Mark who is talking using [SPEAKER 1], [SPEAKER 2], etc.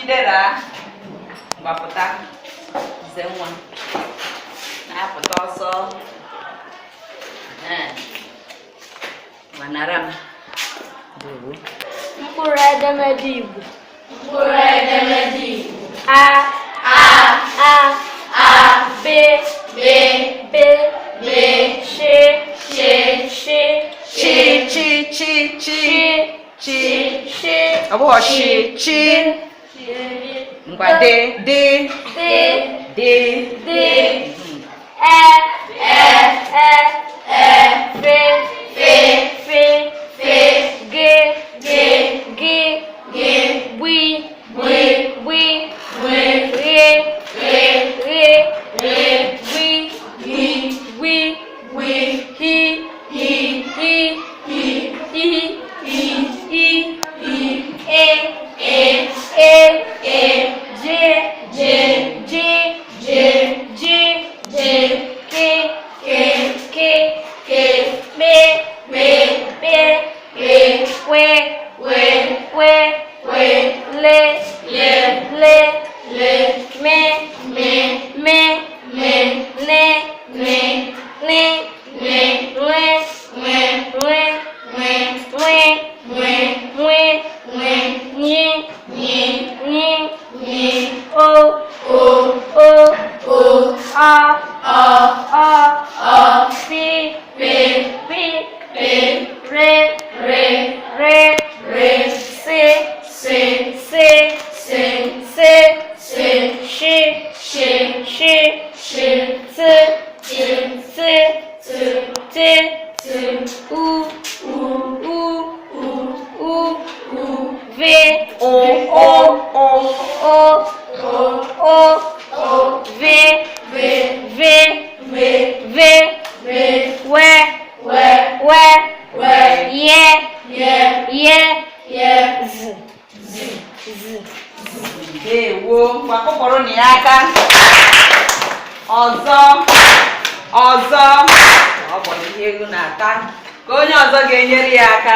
[SPEAKER 1] Chidera gbapụta nze nwa na-apụta ọsọ manara m
[SPEAKER 2] mkpụrụ edemede Igbo a b sh
[SPEAKER 1] ọ bụghị chi ngwa de ewo gbakọpụrụ na ya aka ọzọ ọ bụ ihe ego na-ata ka onye ọzọ ga-enyere ya aka